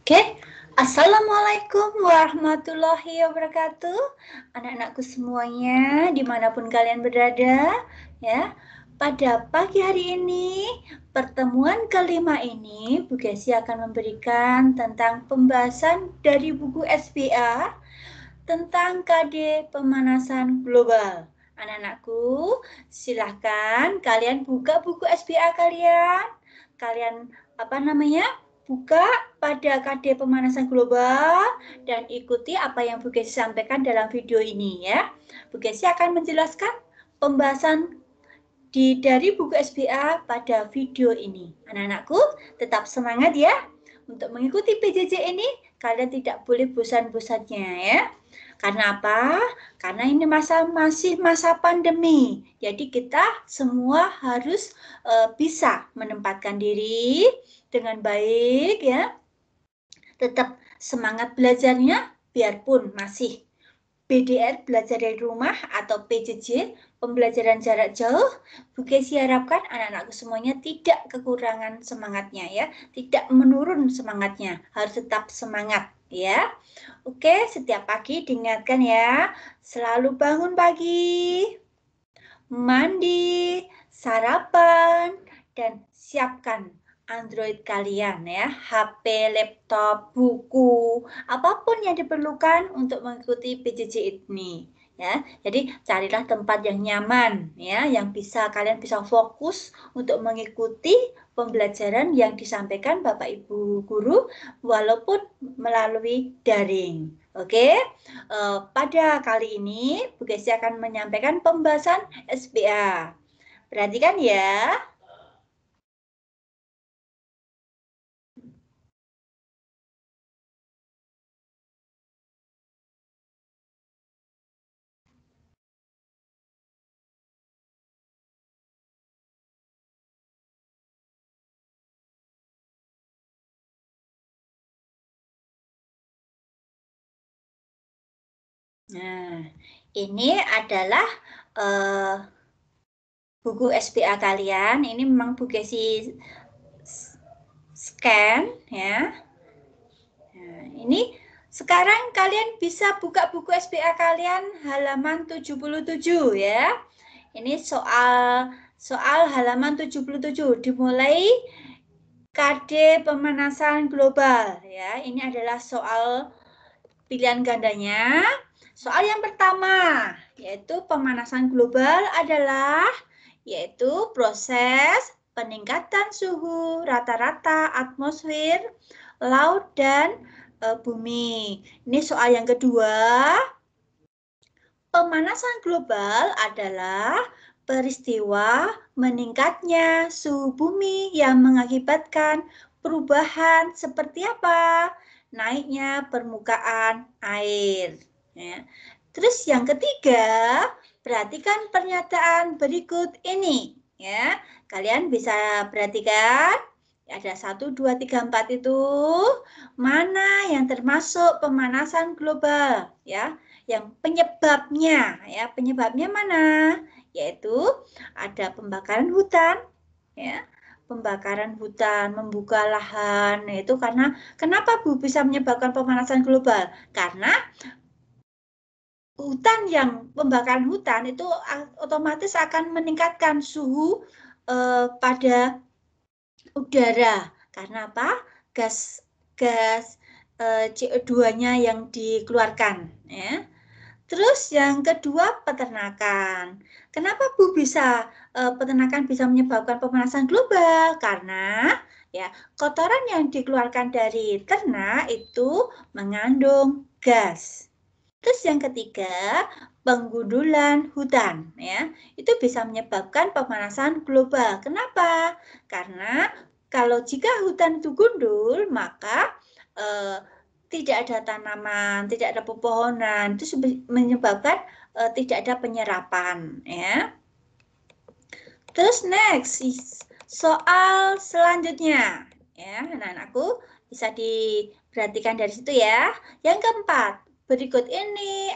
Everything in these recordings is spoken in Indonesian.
Oke, Assalamualaikum warahmatullahi wabarakatuh. Anak-anakku semuanya, dimanapun kalian berada, ya. Pada pagi hari ini, pertemuan kelima ini, Bu Gesi akan memberikan tentang pembahasan dari buku SBA tentang KD pemanasan global. Anak-anakku, silahkan kalian buka buku SBA kalian. Kalian buka pada KD pemanasan global dan ikuti apa yang Bu Gesi sampaikan dalam video ini ya. Bu Gesi akan menjelaskan pembahasan dari buku SBA pada video ini. Anak-anakku tetap semangat ya. Untuk mengikuti PJJ ini kalian tidak boleh bosan-bosannya ya. Karena apa? Karena ini masih masa pandemi. Jadi kita semua harus bisa menempatkan diri dengan baik ya. Tetap semangat belajarnya biarpun masih BDR belajar dari rumah atau PJJ pembelajaran jarak jauh. Bu Gesi harapkan anak-anakku semuanya tidak kekurangan semangatnya ya, tidak menurun semangatnya, harus tetap semangat ya. Oke, setiap pagi diingatkan ya, selalu bangun pagi, mandi, sarapan, dan siapkan Android kalian ya, HP, laptop, buku, apapun yang diperlukan untuk mengikuti PJJ ini ya. Jadi carilah tempat yang nyaman ya, yang kalian bisa fokus untuk mengikuti pembelajaran yang disampaikan Bapak Ibu guru walaupun melalui daring. Oke, pada kali ini Bu Gesi akan menyampaikan pembahasan SBA. Perhatikan ya. Nah, ini adalah buku SBA kalian. Ini memang Bu Gesi scan ya. Nah, ini sekarang kalian bisa buka buku SBA kalian halaman 77 ya. Ini soal halaman 77 dimulai KD pemanasan global ya. Ini adalah soal pilihan gandanya. Soal yang pertama, yaitu pemanasan global adalah yaitu proses peningkatan suhu rata-rata atmosfer, laut, dan bumi. Ini soal yang kedua. Pemanasan global adalah peristiwa meningkatnya suhu bumi yang mengakibatkan perubahan seperti apa? Naiknya permukaan air. Ya. Terus yang ketiga, perhatikan pernyataan berikut ini. Ya, kalian bisa perhatikan. Ada 1, 2, 3, 4 itu. Mana yang termasuk pemanasan global? Ya, yang penyebabnya. Ya, penyebabnya mana? Yaitu ada pembakaran hutan. Ya, pembakaran hutan, membuka lahan, itu karena kenapa Bu bisa menyebabkan pemanasan global? Karena hutan pembakaran hutan itu otomatis akan meningkatkan suhu pada udara. Karena apa? Gas CO2-nya yang dikeluarkan. Ya. Terus yang kedua peternakan. Kenapa Bu peternakan bisa menyebabkan pemanasan global? Karena ya kotoran yang dikeluarkan dari ternak itu mengandung gas. Terus yang ketiga penggundulan hutan ya. Itu bisa menyebabkan pemanasan global. Kenapa? Karena kalau jika hutan itu gundul maka tidak ada tanaman, tidak ada pepohonan, itu menyebabkan tidak ada penyerapan ya. Terus next soal selanjutnya ya, anak-anakku bisa diperhatikan dari situ ya. Yang keempat, berikut ini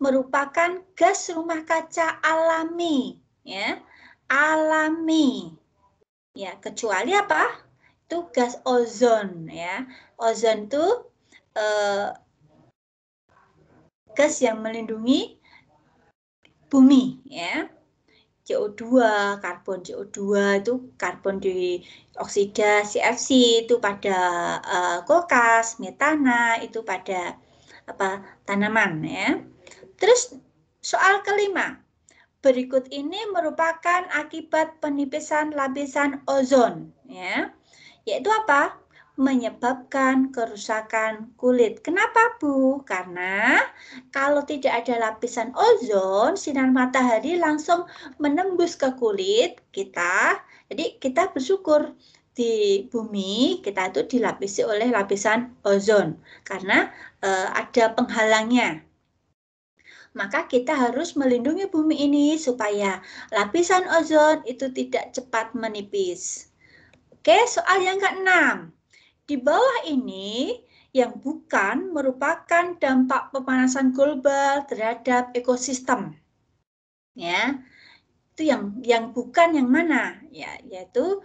merupakan gas rumah kaca alami ya. Alami. Ya, kecuali apa? itu gas ozon ya. Ozon itu gas yang melindungi bumi ya. CO2, karbon CO2 itu karbon dioksida CFC itu pada kulkas, metana itu pada tanaman ya. Terus soal kelima, berikut ini merupakan akibat penipisan lapisan ozon ya. Yaitu apa? Menyebabkan kerusakan kulit. Kenapa, Bu? Karena kalau tidak ada lapisan ozon, sinar matahari langsung menembus ke kulit kita. Jadi kita bersyukur di bumi kita itu dilapisi oleh lapisan ozon karena ada penghalangnya. Maka kita harus melindungi bumi ini supaya lapisan ozon itu tidak cepat menipis. Oke, soal yang ke-6. Di bawah ini yang bukan merupakan dampak pemanasan global terhadap ekosistem. Ya. Itu yang bukan yang mana? Ya, yaitu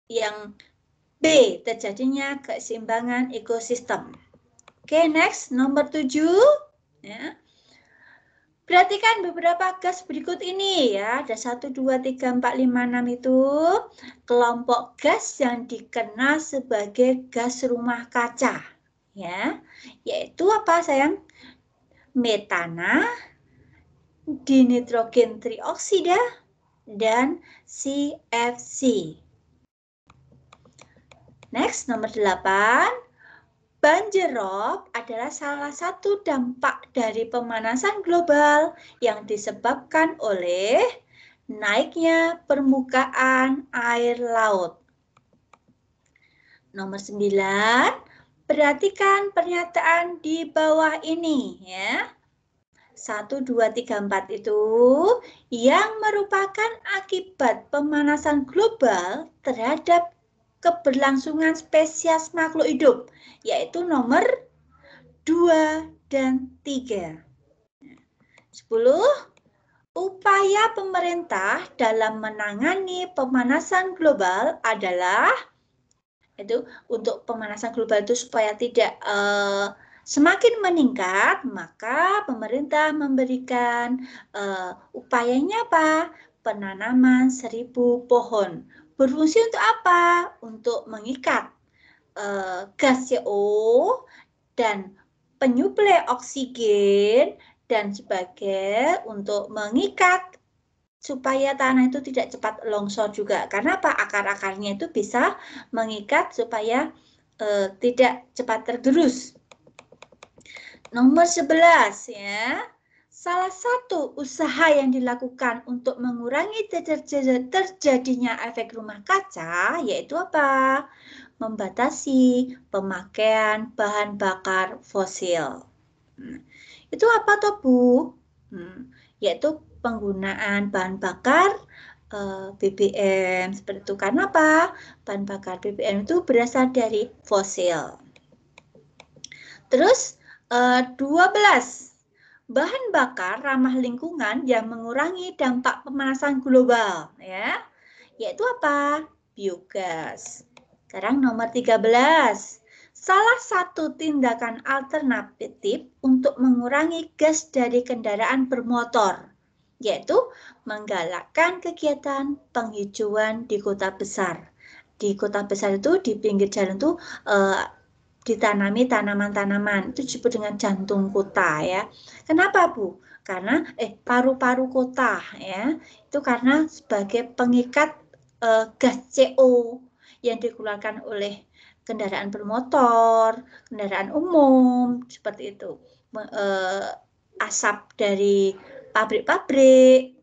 yang B, terjadinya keseimbangan ekosistem. Oke, next nomor 7 ya. Perhatikan beberapa gas berikut ini ya. Ada 1, 2, 3, 4, 5, 6 itu kelompok gas yang dikenal sebagai gas rumah kaca. Ya, yaitu apa sayang? Metana, dinitrogen trioksida, dan CFC. Next, nomor 8. Banjir rob adalah salah satu dampak dari pemanasan global yang disebabkan oleh naiknya permukaan air laut. Nomor 9, perhatikan pernyataan di bawah ini ya. 1, 2, 3, 4 itu yang merupakan akibat pemanasan global terhadap keberlangsungan spesies makhluk hidup, yaitu nomor 2 dan 3. 10. Upaya pemerintah dalam menangani pemanasan global adalah itu untuk pemanasan global itu supaya tidak semakin meningkat, maka pemerintah memberikan upayanya apa? Penanaman 1000 pohon. Berfungsi untuk apa? Untuk mengikat gas CO dan penyuplai oksigen dan sebagai untuk mengikat supaya tanah itu tidak cepat longsor juga. Karena apa? Akar-akarnya itu bisa mengikat supaya tidak cepat tergerus. Nomor 11 ya. Salah satu usaha yang dilakukan untuk mengurangi terjadinya efek rumah kaca yaitu apa? Membatasi pemakaian bahan bakar fosil. Itu apa toh Bu? Yaitu penggunaan bahan bakar BBM seperti itu. Karena apa? Bahan bakar BBM itu berasal dari fosil. Terus 12. Bahan bakar ramah lingkungan yang mengurangi dampak pemanasan global ya. Yaitu apa? Biogas. Sekarang nomor 13. Salah satu tindakan alternatif untuk mengurangi gas dari kendaraan bermotor yaitu menggalakkan kegiatan penghijauan di kota besar. Di kota besar itu di pinggir jalan itu ditanami tanaman-tanaman, itu disebut dengan jantung kota ya. Kenapa Bu? Karena paru-paru kota ya, itu karena sebagai pengikat gas CO yang dikeluarkan oleh kendaraan bermotor, kendaraan umum, seperti itu. Asap dari pabrik-pabrik.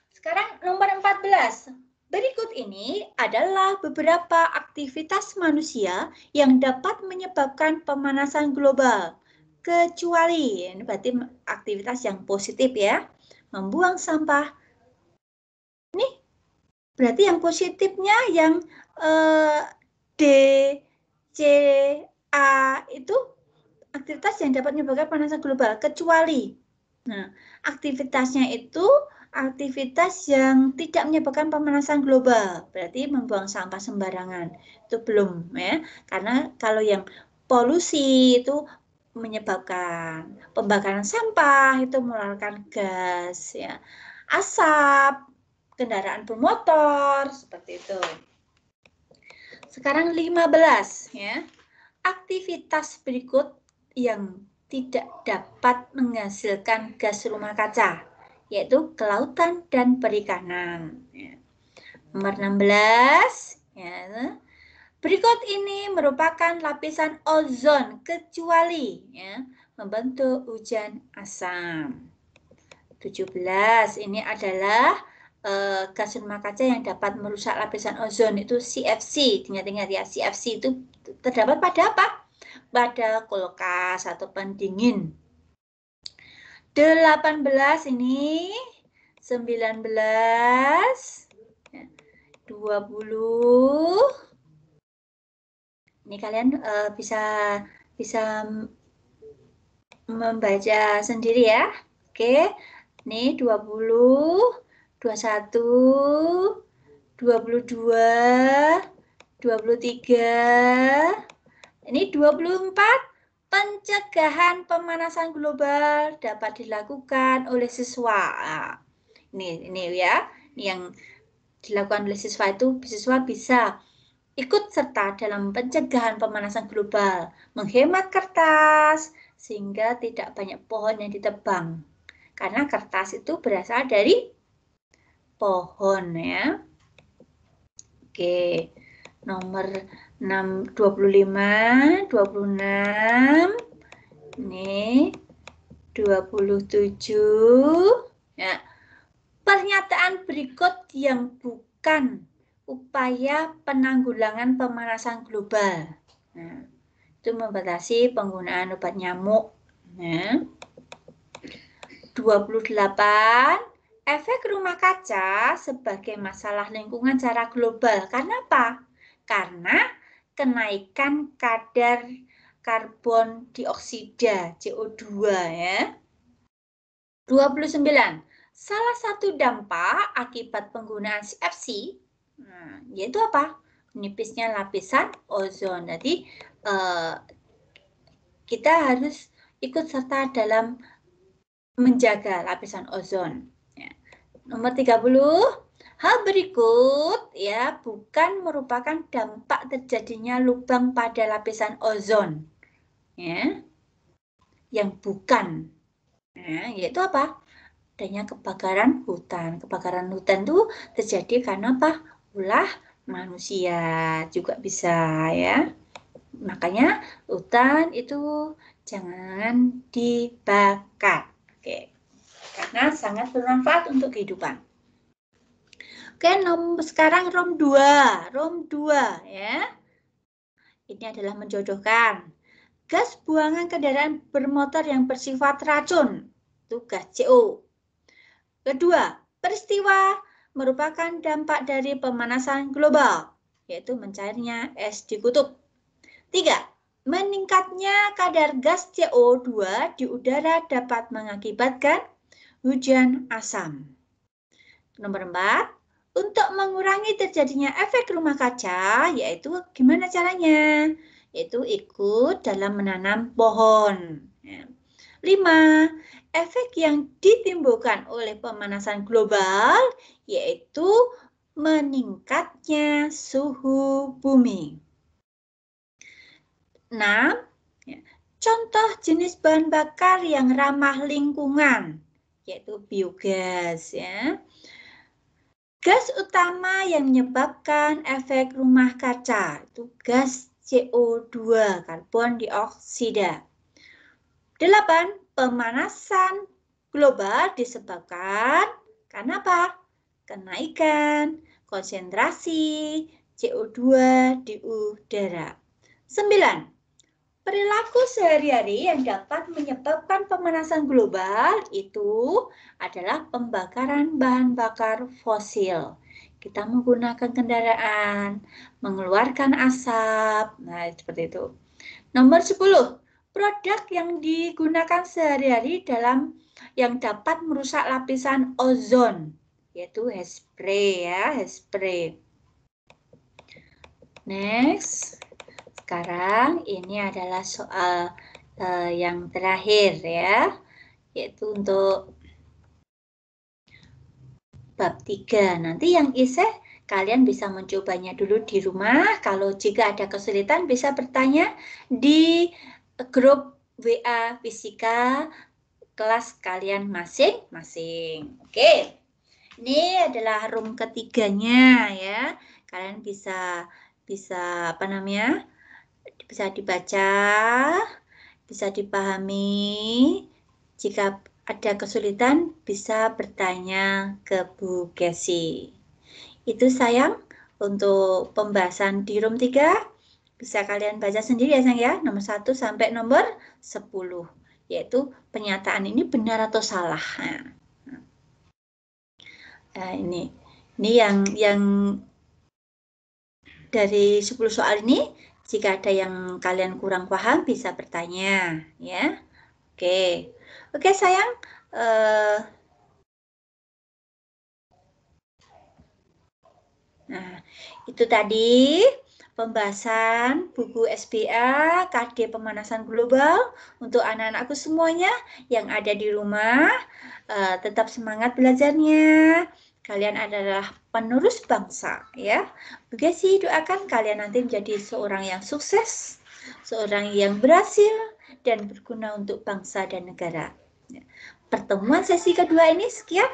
Sekarang nomor 14. Berikut ini adalah beberapa aktivitas manusia yang dapat menyebabkan pemanasan global. Kecuali, ini berarti aktivitas yang positif ya. Membuang sampah. Ini berarti yang positifnya yang D, C, A itu aktivitas yang dapat menyebabkan pemanasan global. Kecuali, nah aktivitasnya itu aktivitas yang tidak menyebabkan pemanasan global, berarti membuang sampah sembarangan. Itu belum ya. Karena kalau yang polusi itu menyebabkan pembakaran sampah itu mengeluarkan gas ya. Asap, kendaraan bermotor seperti itu. Sekarang 15 ya. Aktivitas berikut yang tidak dapat menghasilkan gas rumah kaca, yaitu kelautan dan perikanan. Nomor 16, ya. Berikut ini merupakan lapisan ozon kecuali ya, membentuk hujan asam. 17, ini adalah gas rumah kaca yang dapat merusak lapisan ozon, itu CFC. Ingat-ingat ya, CFC itu terdapat pada apa? Pada kulkas atau pendingin. 18 ini, 19, 20. Ini kalian bisa membaca sendiri ya. Oke. Ini 20, 21, 22, 23. Ini 24. Pencegahan pemanasan global dapat dilakukan oleh siswa. Nah, ini ya, yang dilakukan oleh siswa itu siswa bisa ikut serta dalam pencegahan pemanasan global, menghemat kertas sehingga tidak banyak pohon yang ditebang. Karena kertas itu berasal dari pohon ya. Oke. Nomor 25, 26, ini 27. Ya. Pernyataan berikut yang bukan upaya penanggulangan pemanasan global. Nah, itu membatasi penggunaan obat nyamuk. Ya. 28. Efek rumah kaca sebagai masalah lingkungan secara global. Karena apa? Karena kenaikan kadar karbon dioksida CO2 ya. 29. Salah satu dampak akibat penggunaan CFC yaitu apa? Nipisnya lapisan ozon. Jadi kita harus ikut serta dalam menjaga lapisan ozon. Nomor 30. Hal berikut ya bukan merupakan dampak terjadinya lubang pada lapisan ozon. Ya. Yang bukan. Ya, yaitu apa? Adanya kebakaran hutan. Kebakaran hutan itu terjadi karena apa? Ulah manusia juga bisa ya. Makanya hutan itu jangan dibakar. Oke. Karena sangat bermanfaat untuk kehidupan. Oke, sekarang ROM 2. ROM 2 ya. Ini adalah menjodohkan. Gas buangan kendaraan bermotor yang bersifat racun. Itu gas CO. Kedua, peristiwa merupakan dampak dari pemanasan global, yaitu mencairnya es di kutub. 3. Meningkatnya kadar gas CO2 di udara dapat mengakibatkan hujan asam. Nomor 4. Untuk mengurangi terjadinya efek rumah kaca, yaitu gimana caranya? Yaitu ikut dalam menanam pohon. 5. Efek yang ditimbulkan oleh pemanasan global, yaitu meningkatnya suhu bumi. 6. Contoh jenis bahan bakar yang ramah lingkungan, yaitu biogas ya. Gas utama yang menyebabkan efek rumah kaca itu gas CO2, karbon dioksida. 8. Pemanasan global disebabkan karena apa? Kenaikan konsentrasi CO2 di udara. 9. Perilaku sehari-hari yang dapat menyebabkan pemanasan global itu adalah pembakaran bahan bakar fosil. Kita menggunakan kendaraan, mengeluarkan asap, nah seperti itu. Nomor 10. Produk yang digunakan sehari-hari dalam yang dapat merusak lapisan ozon, yaitu hairspray ya, hairspray. Next, sekarang ini adalah soal yang terakhir ya, yaitu untuk bab 3. Nanti yang iseh kalian bisa mencobanya dulu di rumah. Kalau jika ada kesulitan bisa bertanya di grup WA Fisika kelas kalian masing-masing. Oke. Ini adalah room ketiganya ya. Kalian bisa apa namanya? Bisa dibaca, bisa dipahami. Jika ada kesulitan bisa bertanya ke Bu Gesi. Itu sayang untuk pembahasan di room 3. Bisa kalian baca sendiri ya sayang ya, nomor 1 sampai nomor 10. Yaitu pernyataan ini benar atau salah. Nah, ini yang dari 10 soal ini, jika ada yang kalian kurang paham bisa bertanya ya. Oke sayang. Nah, itu tadi pembahasan buku SBA KD Pemanasan Global untuk anak-anakku semuanya yang ada di rumah. Tetap semangat belajarnya. Kalian adalah penerus bangsa ya. Bu Gesi doakan kalian nanti menjadi seorang yang sukses, seorang yang berhasil dan berguna untuk bangsa dan negara. Pertemuan sesi kedua ini sekian.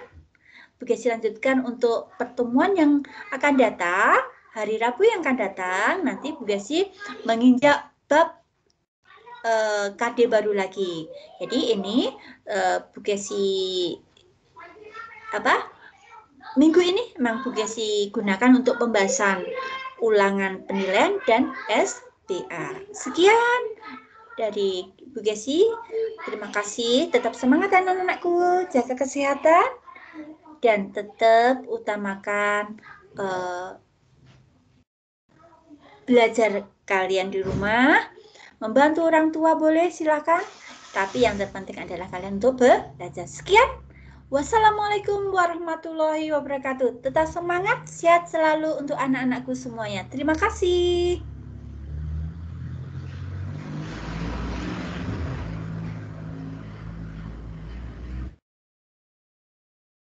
Bu Gesi lanjutkan untuk pertemuan yang akan datang, hari Rabu yang akan datang, nanti Bu Gesi menginjak bab KD baru lagi. Jadi ini Bu Gesi minggu ini memang Bu Gesi gunakan untuk pembahasan ulangan penilaian dan SBA. Sekian dari Bu Gesi. Terima kasih. Tetap semangat anak-anakku. Jaga kesehatan. Dan tetap utamakan belajar kalian di rumah. Membantu orang tua boleh, silakan. Tapi yang terpenting adalah kalian untuk belajar. Sekian. Wassalamualaikum warahmatullahi wabarakatuh. Tetap semangat, sehat selalu untuk anak-anakku semuanya. Terima kasih.